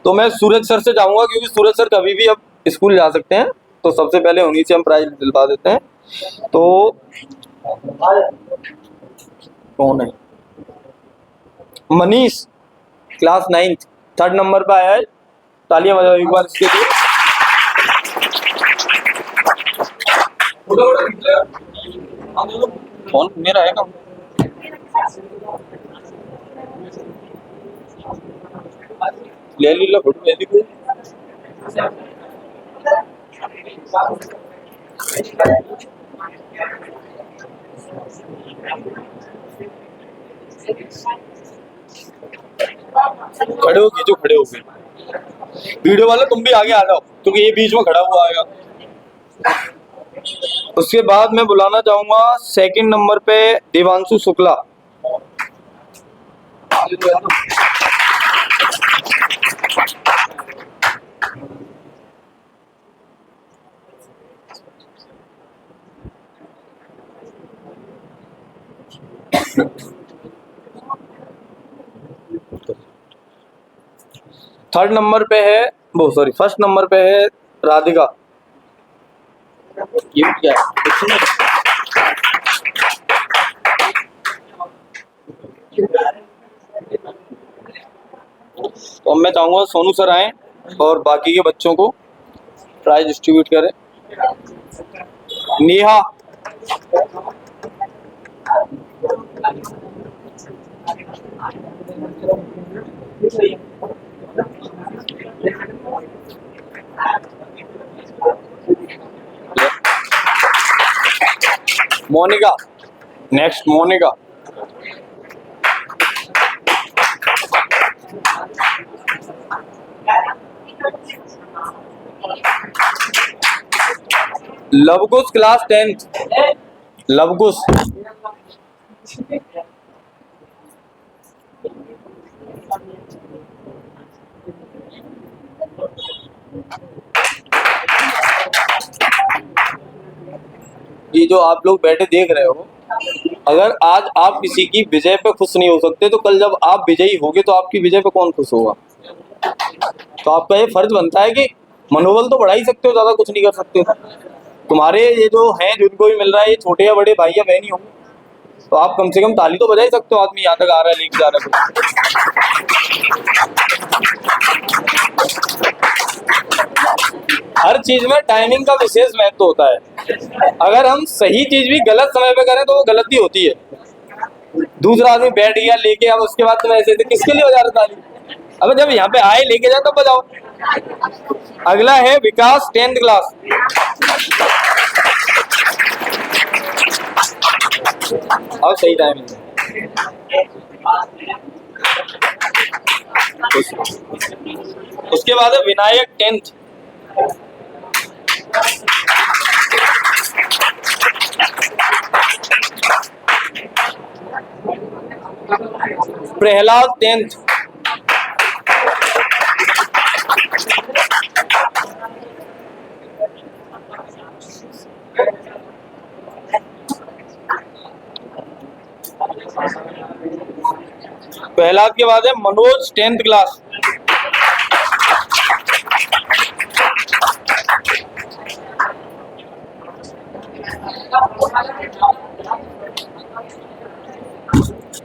तो मैं सूरज सर से जाऊंगा, क्योंकि सूरज सर कभी भी अब स्कूल जा सकते हैं, तो सबसे पहले उन्हीं से हम प्राइज दिलवा देते हैं। तो कौन है? Manish, class 9th, 3rd number पे आया है। तालियां बजाओ एक बार इसके लिए। फोन मेरा है का? ले ली लो फोटो, ले ली कोई। खड़े हो जो खड़े हो गए, वीडियो वाले तुम भी आगे आ जाओ, क्योंकि ये बीच में खड़ा हुआ आएगा। उसके बाद मैं बुलाना चाहूंगा 2nd नंबर पे देवांशु शुक्ला। थर्ड नंबर पे है वो, सॉरी 1st नंबर पे है राधिका। ये क्या है? तो अब मैं चाहूंगा सोनू सर आए और बाकी के बच्चों को प्राइज डिस्ट्रीब्यूट करें। Neha, Monika, next Monika. Lavkush, class 10th, Lavkush. ये जो आप लोग बैठे देख रहे हो, अगर आज आप किसी की विजय पे खुश नहीं हो सकते, तो कल जब आप विजयी होगे तो आपकी विजय पे कौन खुश होगा? तो आपका ये फर्ज बनता है कि मनोबल तो बढ़ा ही सकते हो, ज्यादा कुछ नहीं कर सकते। तुम्हारे ये जो हैं, जिनको भी मिल रहा है, ये छोटे या बड़े भाई या बहन ही होंगे, तो आप कम से कम ताली तो बजा ही सकते हो। आदमी यहाँ तक आ रहा है, लेके जा रहा है। हर चीज में टाइमिंग का विशेष महत्व होता है। अगर हम सही चीज भी गलत समय पे करें तो वो गलती होती है। दूसरा आदमी बैठ गया लेके, अब उसके बाद तुम ऐसे किसके लिए बजा रहे ताली? अब जब यहाँ पे आए लेके जाए तब बजाओ। अगला है विकास, 10th क्लास। और सही टाइमिंग। उसके बाद है विनायक, 10th। प्रहलाद, 10th। प्रहलाद के बाद है मनोज, 10th क्लास।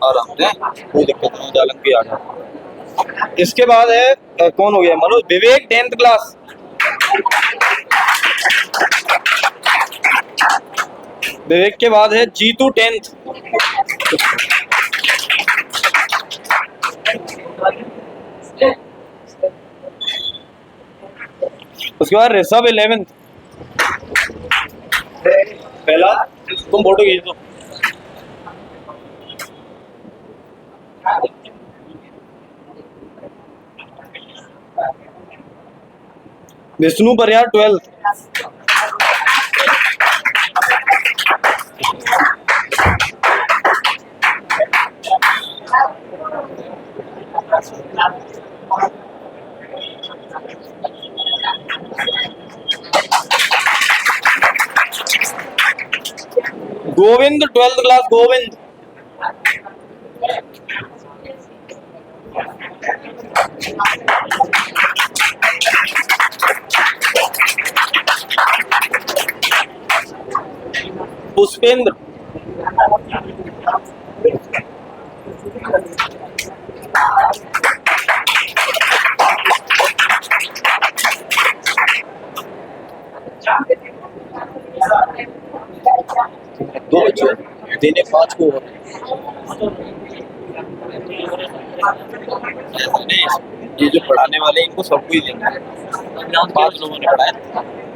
आराम से, कोई दिक्कत नहीं, जालन भी आ गया। इसके बाद है कौन हो गया? मनोज, विवेक, 10th क्लास। विवेक के बाद है जीतू, 10th। उसके बाद ऋषभ, 11th। पहला तुम फोटो खींच दो। विष्णु परिहार, 12th। Govind, 12th class, Govind. Pushpendra. दो बच्चे देने 5 को ये जो पढ़ाने वाले इनको सबको ही देना है। 5 लोगों ने पढ़ाया,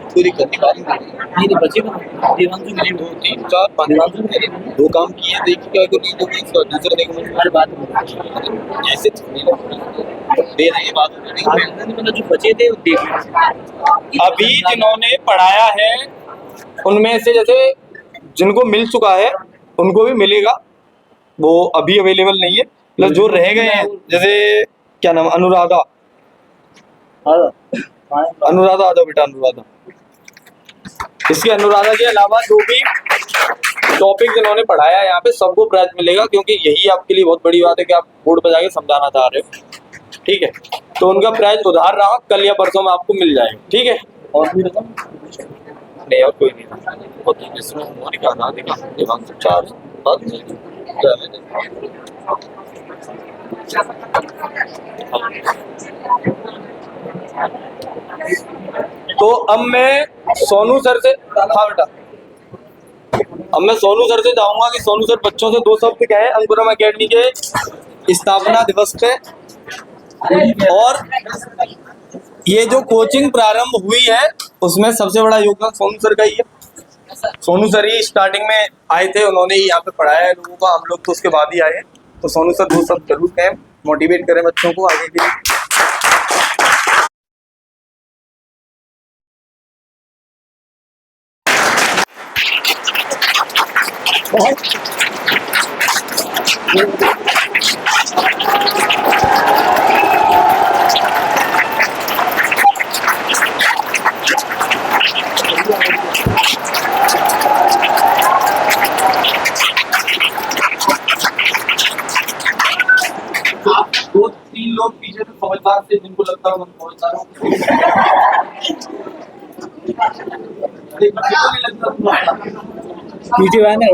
कोई दिक्कत नहीं। नहीं तो बच्चे को देवांशु मिले 2 3 4 5 देवांशु मिले 2 काम किए, देखिए क्या करिए जो भी दूसरा देखो हर बात जैसे दे देंगे बात नहीं, मतलब जो बचे थे देख अभी जिन्होंने पढ़ाया है उनमें से जैसे जिनको मिल चुका है उनको भी मिलेगा, वो अभी अवेलेबल नहीं है। प्लस जो रह गए हैं जैसे क्या नाम अनुराधा, अनुराधा आ जाओ बेटा अनुराधा। इसके अनुराधा के अलावा जो भी टॉपिक जिन्होंने पढ़ाया है यहाँ पे सबको प्राइज मिलेगा, क्योंकि यही आपके लिए बहुत बड़ी बात है कि आप बोर्ड पर जाके समझाना चाह रहे हो। ठीक है, तो उनका प्राइज उधार रहा, कल या परसों में आपको मिल जाएगा। ठीक है, और भी रकम नहीं और कोई नहीं इसमें दिखा 4 तो अब मैं सोनू सर से, हाँ बेटा, अब मैं सोनू सर से चाहूंगा कि सोनू सर बच्चों से 2 शब्द कहे अंकुरम एकेडमी के स्थापना दिवस पे। और ये जो कोचिंग प्रारंभ हुई है उसमें सबसे बड़ा योगदान सोनू सर का ही है। सोनू सर ही स्टार्टिंग में आए थे, उन्होंने ही यहाँ पे पढ़ाया है लोगों को, हम लोग तो उसके बाद ही आए हैं। तो सोनू सर 2 शब्द जरूर कहें, मोटिवेट करें बच्चों को आगे के लिए। आप 2-3 लोग पीछे से समझदार से जिनको लगता है समझदार हो, पीछे वाले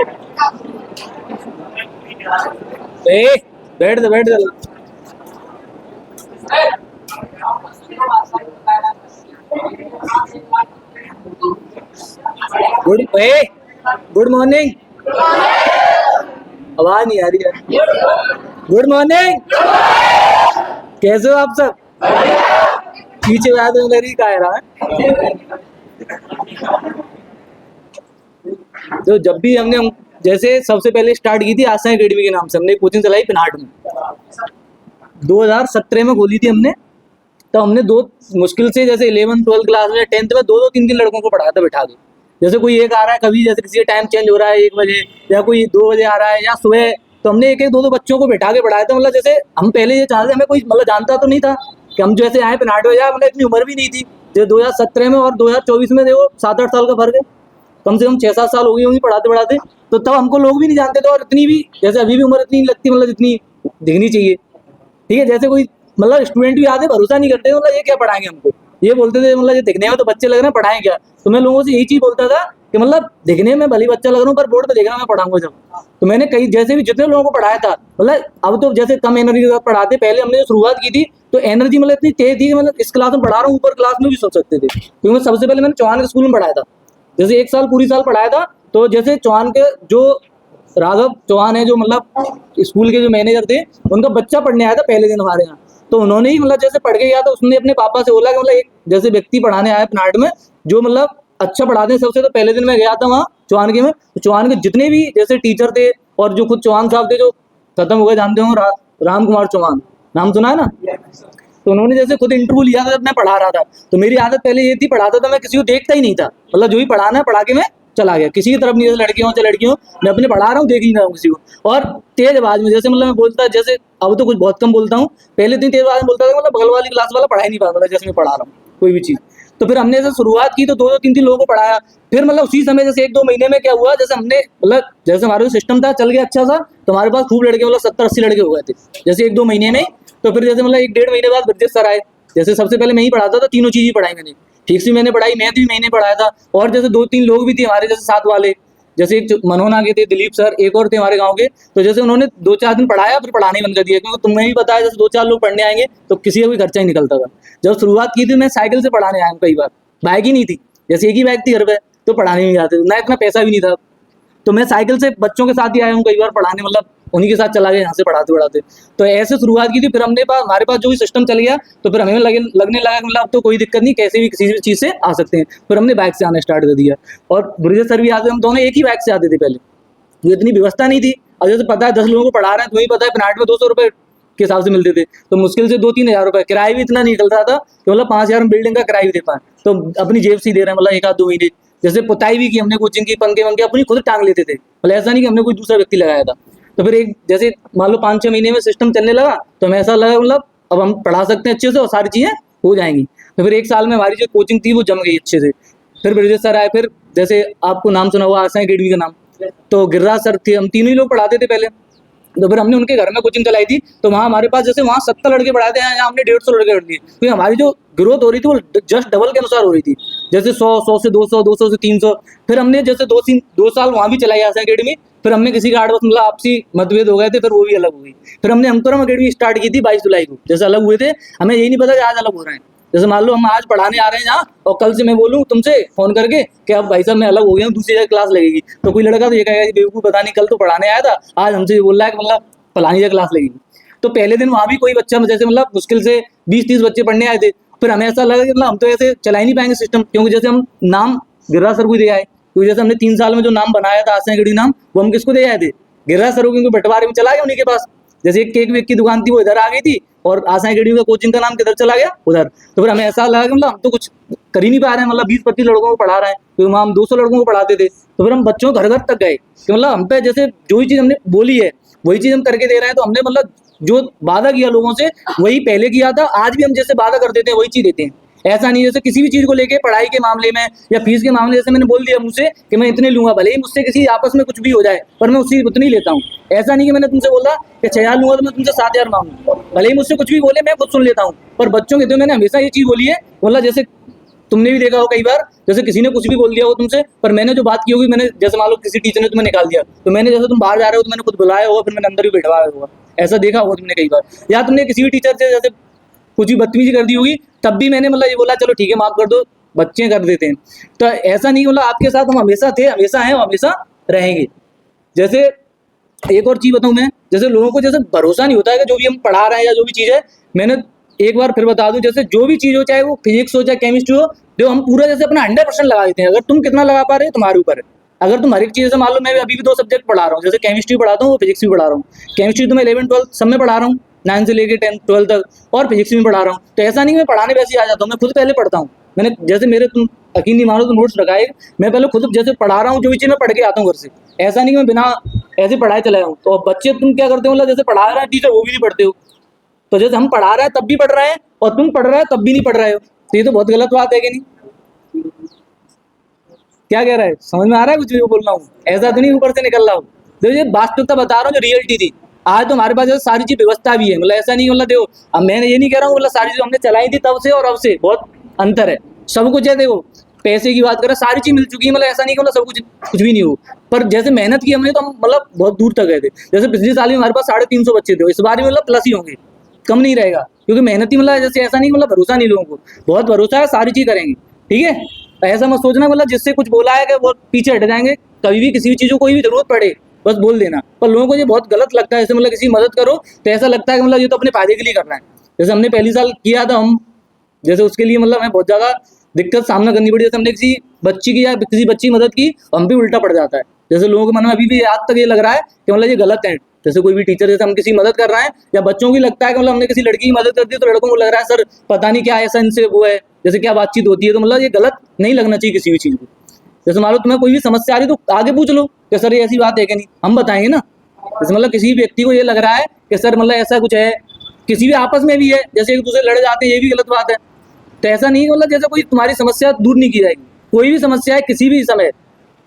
पीछे बैठ दे गुड मॉर्निंग, आवाज नहीं आ रही है। गुड मॉर्निंग, कैसे हो आप सब? पीछे याद लगी का रहा है। तो जब भी हमने जैसे सबसे पहले स्टार्ट की थी आशा एकेडमी के नाम से, हमने कोचिंग चलाई पिनाट में 2017 में खोली थी हमने। तो हमने 2 मुश्किल से जैसे 11th 12th क्लास में 10th में 2-2 3-3 लड़कों को पढ़ाया था बैठा के। जैसे कोई एक आ रहा है कभी, जैसे किसी का टाइम चेंज हो रहा है 1 बजे या कोई 2 बजे आ रहा है या सुबह, तो हमने 1-1 2-2 बच्चों को बैठा के पढ़ाया था। मतलब जैसे हम पहले ये चाहते, हमें कोई मतलब जानता तो नहीं था कि हम जैसे आए पिनाट में जाए, मतलब इतनी उम्र भी नहीं थी। जो 2017 में और 2024 में देखो 7-8 साल का फर्क है, कम से कम 6-7 साल हो गई होंगी पढ़ाते पढ़ाते। तो तब हमको लोग भी नहीं जानते थे, और इतनी भी जैसे अभी भी उम्र इतनी लगती, मतलब इतनी दिखनी चाहिए। ठीक है, जैसे कोई मतलब स्टूडेंट भी आते भरोसा नहीं करते, मतलब ये क्या पढ़ाएंगे हमको, ये बोलते थे मतलब ये दिखने में तो बच्चे लग रहे हैं, पढ़ाएं क्या। तो मैं लोगों से यही चीज बोलता था कि मतलब दिखने में भले बच्चा लग रहा हूँ, पर बोर्ड पे देखना मैं पढ़ाऊंगा जब। तो मैंने कई जैसे भी जितने लोगों को पढ़ाया था, मतलब अब तो जैसे कम एनर्जी के साथ पढ़ाते, पहले हमने जो शुरुआत की थी तो एनर्जी मतलब इतनी तेज थी कि मतलब इस क्लास में पढ़ा रहा हूँ, ऊपर क्लास में भी सोच सकते थे। क्योंकि सबसे पहले मैंने चौहान के स्कूल में पढ़ाया था, जैसे 1 साल पूरी साल पढ़ाया था। तो जैसे चौहान के जो राघव चौहान है, जो मतलब स्कूल के जो मैनेजर थे, उनका बच्चा पढ़ने आया था पहले दिन हमारे यहाँ। तो उन्होंने ही मतलब जैसे पढ़ के गया, तो उसने अपने पापा से बोला कि मतलब एक जैसे व्यक्ति पढ़ाने आया पिनाट में जो मतलब अच्छा पढ़ाते हैं सबसे। तो पहले दिन मैं गया था वहाँ चौहान के में, तो चौहान के जितने भी जैसे टीचर थे और जो खुद चौहान साहब थे जो खत्म हो गए, जानते हो राम कुमार चौहान, नाम सुना है ना। तो उन्होंने जैसे खुद इंटरव्यू लिया था जब मैं पढ़ा रहा था। तो मेरी आदत पहले ये थी, पढ़ाता था मैं किसी को देखता ही नहीं था, मतलब जो भी पढ़ाना है पढ़ा के मैं चला गया, किसी की तरफ नहीं, जैसे लड़के हो चाहे लड़की हो, मैं अपने पढ़ा रहा हूँ, देख ही नहीं रहा हूँ किसी को। और तेज आवाज में जैसे मतलब मैं बोलता, जैसे अब तो कुछ बहुत कम बोलता हूँ, पहले इतनी तेज आवाज में बोलता था मतलब बगल वाली क्लास वाला पढ़ा ही नहीं पाता था जैसे मैं पढ़ा रहा हूँ कोई भी चीज़। तो फिर हमने जैसे शुरुआत की तो 2-3 लोगों को पढ़ाया। फिर मतलब उसी समय जैसे 1-2 महीने में क्या हुआ, जैसे हमने मतलब जैसे हमारा सिस्टम था चल गया अच्छा सा, तो हमारे पास खूब लड़के मतलब 70-80 लड़के हो गए थे जैसे 1-2 महीने में। तो फिर जैसे मतलब 1-1.5 महीने बाद ब्रजेश सर आए। जैसे सबसे पहले मैं ही पढ़ाता था, तीनों चीज़ ही पढ़ाई मैंने। ठीक से मैंने पढ़ाई, मैथ भी मैंने पढ़ाया था। और जैसे 2-3 लोग भी थे हमारे जैसे साथ वाले, जैसे एक मनोहर आगे थे, दिलीप सर, एक और थे हमारे गांव के। तो जैसे उन्होंने 2-4 दिन पढ़ाया, फिर पढ़ाने बंद कर दिया, क्योंकि तुम्हें भी पता है जैसे 2-4 लोग पढ़ने आएंगे तो किसी का भी खर्चा ही निकलता था। जब शुरुआत की थी मैं साइकिल से पढ़ाने आया हूँ कई बार, बाइक ही नहीं थी, जैसे एक ही बाइक थी घर पे, तो पढ़ाने नहीं जाते थे, ना इतना पैसा भी नहीं था। तो मैं साइकिल से बच्चों के साथ ही आया हूँ कई बार पढ़ाने, मतलब उन्हीं के साथ चला गया यहाँ से पढ़ाते पढ़ाते। तो ऐसे शुरुआत की थी। फिर हमने पास हमारे पास जो भी सिस्टम चल गया, तो फिर हमें लगने लगा मतलब अब तो कोई दिक्कत नहीं, कैसे भी किसी भी चीज़ से आ सकते हैं। फिर हमने बाइक से आना स्टार्ट कर दिया। और ब्रिजेश सर भी आते, हम दोनों एक ही बाइक से आते थे पहले। ये इतनी व्यवस्था नहीं थी। अब जैसे पता है 10 लोगों को पढ़ा रहे हैं, तुम्हें पता है पिनाट में 200 रुपये के हिसाब से मिलते थे, तो मुश्किल से 2-3 हज़ार रुपये किराया भी इतना निकल रहा था कि मतलब 5,000 हम बिल्डिंग का किराया भी दे पाए, तो अपनी जेब से ही दे रहे हैं मतलब 1-2 महीने। जैसे पुताई भी की हमने, कोचिंग की, पंखे वंखे अपनी खुद टांग लेते थे, मतलब ऐसा नहीं कि हमने कोई दूसरा व्यक्ति लगाया था। तो फिर एक जैसे मान लो 5-6 महीने में सिस्टम चलने लगा, तो हमें ऐसा लगा मतलब अब हम पढ़ा सकते हैं अच्छे से और सारी चीज़ें हो जाएंगी। तो फिर 1 साल में हमारी जो कोचिंग थी वो जम गई अच्छे से। फिर ब्रिजेश सर आए। फिर जैसे आपको नाम सुना हुआ आशा अकेडमी का नाम, तो गिरिराज सर थे, हम तीनों ही लोग पढ़ाते थे पहले। तो फिर हमने उनके घर में कोचिंग चलाई थी, तो वहाँ हमारे पास जैसे वहाँ 70 लड़के पढ़ाते हैं, यहाँ हमने 150 लड़के कर दिए, क्योंकि हमारी जो ग्रोथ हो रही थी वो जस्ट डबल के अनुसार हो रही थी। जैसे 100 से 200, 200 से 300। फिर हमने जैसे 2 साल वहाँ भी चलाई आशा अकेडमी। फिर हमने किसी का 8 वर्ष मतलब आपसी मतभेद हो गए थे, फिर वो भी अलग हो गई। फिर हमने अंकुरम अकेडमी स्टार्ट की थी 22 जुलाई को, जैसे अलग हुए थे, हमें यही नहीं पता कि आज अलग हो रहे हैं। जैसे मान लो हम आज पढ़ाने आ रहे हैं यहाँ, और कल से मैं बोलूँ तुमसे फोन करके कि अब भाई साहब मैं अलग हो गया हूँ, दूसरी जगह क्लास लगेगी, तो कोई लड़का तो ये कहेगा कि बेवकूफ, पता नहीं कल तो पढ़ाने आया था, आज हमसे ये बोल रहा है कि मतलब फलानी जगह क्लास लगेगी। तो पहले दिन वहाँ भी कोई बच्चा जैसे मतलब मुश्किल से 20-30 बच्चे पढ़ने आए थे। फिर हमें ऐसा लगा कि मतलब हम तो ऐसे चला ही नहीं पाएंगे सिस्टम, क्योंकि जैसे हम नाम गिरिराज सर को दे आए, क्योंकि जैसे हमने 3 साल में जो नाम बनाया था आशा अकेडमी नाम, वो हम किसको दे आए थे, गिरिराज सर को, क्योंकि बंटवारे में चला गया उन्हीं के पास। जैसे एक केक वेक की दुकान थी वो इधर आ गई थी, और आशा अकेडमी का कोचिंग का नाम किधर चला गया, उधर। तो फिर हमें ऐसा लगा कि मतलब हम तो कुछ कर ही नहीं पा रहे हैं, मतलब 20-25 लड़कों को पढ़ा रहे हैं, क्योंकि वहाँ हम 200 लड़कों को पढ़ाते थे। तो फिर हम बच्चों घर घर तक गए कि मतलब हम पे जैसे जो ही चीज़ हमने बोली है वही चीज़ हम करके दे रहे हैं। तो हमने मतलब जो वादा किया लोगों से वही पहले किया था, आज भी हम जैसे वादा कर देते हैं वही चीज़ देते हैं। ऐसा नहीं जैसे किसी भी चीज़ को लेके, पढ़ाई के मामले में या फीस के मामले, जैसे मैंने बोल दिया मुझसे कि मैं इतने लूंगा, भले ही मुझसे किसी आपस में कुछ भी हो जाए, पर मैं उसी उतनी लेता हूँ। ऐसा नहीं कि मैंने तुमसे बोला कि 6,000 लूंगा तो मैं तुमसे 7,000 मांगू, भले ही मुझसे कुछ भी बोले मैं खुद सुन लेता हूँ। पर बच्चों के तो मैंने हमेशा ये चीज़ बोली है, बोला जैसे तुमने भी देखा हो कई बार, जैसे किसी ने कुछ भी बोल दिया हो तुमसे, पर मैंने जो बात की होगी, मैंने जैसे मान लो किसी टीचर ने तुम्हें निकाल दिया, तो मैंने जैसे तुम बाहर जा रहे हो तो मैंने खुद बुलाया होगा, फिर मैंने अंदर भी बैठवाया होगा। ऐसा देखा होगा तुमने कई बार। या तुमने किसी भी टीचर से जैसे कुछ भी बदतमीजी कर दी होगी, तब भी मैंने मतलब ये बोला चलो ठीक है माफ कर दो, बच्चे कर देते हैं। तो ऐसा नहीं, मतलब आपके साथ हम हमेशा थे, हमेशा हैं और हमेशा रहेंगे। जैसे एक और चीज़ बताऊं मैं, जैसे लोगों को जैसे भरोसा नहीं होता है कि जो भी हम पढ़ा रहे हैं या जो भी चीज़ है, मैंने एक बार फिर बता दूं, जैसे जो भी चीज़ हो, चाहे वो फिजिक्स हो चाहे केमिस्ट्री हो, जो हम पूरा जैसे अपना 100% लगा देते हैं। अगर तुम कितना लगा पा रहे हो तुम्हारे ऊपर है। अगर तुम हर एक चीज़ से, मान लो मैं अभी भी 2 सब्जेक्ट पढ़ा रहा हूँ, जैसे केमिस्ट्री पढ़ाता हूँ, वो फिजिक्स भी पढ़ा रहा हूँ। केमिस्ट्री तो मैं 11-12 सब में पढ़ा रहा हूँ, 9 से लेकर 10-12 तक, और फिजिक्स में पढ़ा रहा हूँ। तो ऐसा नहीं मैं पढ़ाने वैसे ही आ जाता हूँ, मैं खुद पहले पढ़ता हूँ। मैंने जैसे मेरे, तुम यकीन नहीं मानो तो नोट्स लगाए, मैं पहले खुद जैसे पढ़ा रहा हूँ, जो भी चीज़ मैं पढ़ के आता हूँ घर से। ऐसा नहीं कि मैं बिना ऐसे पढ़ाए चला हूँ। तो बच्चे तुम क्या करते हो, मतलब जैसे पढ़ा रहा है टीचर वो भी नहीं पढ़ते हो। तो जैसे हम पढ़ा रहे हैं तब भी पढ़ रहे हैं, और तुम पढ़ रहे हो तब भी नहीं पढ़ रहे हो, तो ये तो बहुत गलत बात है कि नहीं। क्या कह रहा है, समझ में आ रहा है कुछ भी बोल रहा हूँ, ऐसा तो नहीं ऊपर से निकल रहा हूँ। देखो ये वास्तविकता बता रहा हूँ, जो रियलिटी थी। आज तो हमारे पास जैसे सारी चीज व्यवस्था भी है, मतलब ऐसा नहीं, मतलब देखो अब मैंने ये नहीं कह रहा हूँ मतलब सारी चीज हमने चलाई थी तब से और अब से बहुत अंतर है। सब कुछ है, देखो पैसे की बात करें, सारी चीज मिल चुकी है, मतलब ऐसा नहीं कि मतलब सब कुछ भी नहीं हो। पर जैसे मेहनत की हमने, तो हम मतलब बहुत दूर तक गए थे। जैसे पिछले साल भी हमारे पास 350 बच्चे थे, इस बार भी मतलब प्लस ही होंगे, कम नहीं रहेगा, क्योंकि मेहनती मतलब जैसे ऐसा नहीं मतलब भरोसा नहीं, लोगों को बहुत भरोसा है, सारी चीज करेंगे। ठीक है, ऐसा मत सोचना मतलब जिससे कुछ बोला है कि वो पीछे हट जाएंगे। कभी भी किसी भी चीज़ को कोई भी जरूरत पड़े बस बोल देना। पर लोगों को ये बहुत गलत लगता है, जैसे मतलब किसी की मदद करो तो ऐसा लगता है कि मतलब ये तो अपने फायदे के लिए कर रहे हैं। जैसे हमने पहली साल किया था, हम जैसे उसके लिए मतलब हमें बहुत ज़्यादा दिक्कत सामना करनी पड़ी। जैसे हमने किसी बच्ची की या किसी बच्ची की मदद की, हम भी उल्टा पड़ जाता है। जैसे लोगों के मन में अभी भी आज तक ये लग रहा है कि मतलब ये गलत है। जैसे कोई भी टीचर, जैसे हम किसी मदद कर रहे हैं, या बच्चों की लगता है कि मतलब हमने किसी लड़की की मदद कर दी, तो लड़कों को लग रहा है सर पता नहीं क्या ऐसा इनसे वो है, जैसे क्या बातचीत होती है। तो मतलब ये गलत नहीं लगना चाहिए किसी भी चीज़ को। जैसे मान लो तुम्हें कोई भी समस्या आ रही तो आगे पूछ लो कि सर ये ऐसी बात है कि नहीं, हम बताएंगे ना। जैसे मतलब किसी व्यक्ति को ये लग रहा है कि सर मतलब ऐसा कुछ है, किसी भी आपस में भी है, जैसे एक दूसरे लड़ जाते हैं, ये भी गलत बात है। तो ऐसा नहीं है मतलब जैसे कोई तुम्हारी समस्या दूर नहीं की जाएगी, कोई भी समस्या है किसी भी समय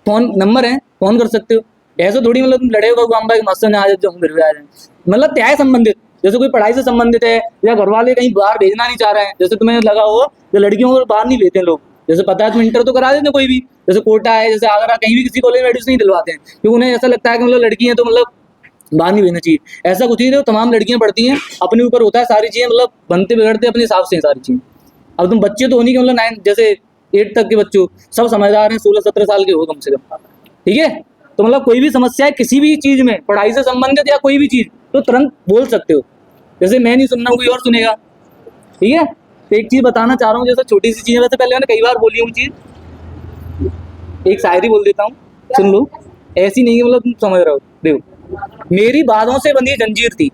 फोन नंबर है, फोन कर सकते हो। ऐसा थोड़ी मतलब तुम लड़े हो गाँव भाई मस्त में आ जाते हो फिर भी आ जाए, मतलब क्या है संबंधित, जैसे कोई पढ़ाई से संबंधित है या घर वाले कहीं बाहर भेजना नहीं चाह रहे हैं, जैसे तुम्हें लगा हो जो लड़कियों को बाहर नहीं लेते हैं लोग, जैसे पता है तुम इंटर तो करा देते हैं कोई भी, जैसे कोटा है जैसे आगरा कहीं भी किसी कॉलेज में एडमिशन नहीं दिलवाते हैं क्योंकि उन्हें ऐसा लगता है कि मतलब लड़की है तो मतलब बाहर नहीं भेजना चाहिए। ऐसा कुछ नहीं है, तमाम लड़कियां पढ़ती हैं, अपने ऊपर होता है सारी चीजें, मतलब बनते बिगड़ते अपने हिसाब से हैं सारी चीजें। अब तुम बच्चे तो हो नहीं कि मतलब 9 जैसे 8 तक के बच्चों सब समझदार हैं, 16-17 साल के हो कम से कम, ठीक है। तो मतलब कोई भी समस्या है किसी भी चीज में, पढ़ाई से संबंधित या कोई भी चीज, तो तुरंत बोल सकते हो, जैसे मैं नहीं सुनना कोई और सुनेगा, ठीक है। तो एक चीज बताना चाह रहा हूँ, जैसे छोटी सी चीज है, वैसे पहले मैंने कई बार बोली हूँ चीज, एक शायरी बोल देता हूँ, सुन लो। ऐसी नहीं है मतलब तुम समझ रहे हो, देखो, मेरी बातों से बंधी जंजीर थी,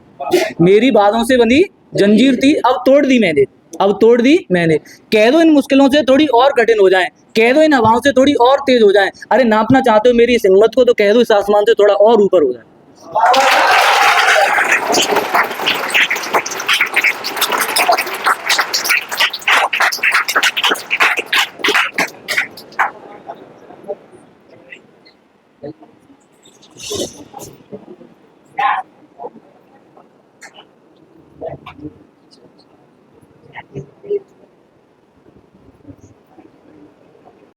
मेरी बातों से बंधी जंजीर थी, अब तोड़ दी मैंने, अब तोड़ दी मैंने, कह दो इन मुश्किलों से थोड़ी और कठिन हो जाए, कह दो इन हवाओं से थोड़ी और तेज हो जाए, अरे नापना चाहते हो मेरी इस हिम्मत को तो कह दो इस आसमान से थोड़ा और ऊपर हो जाए।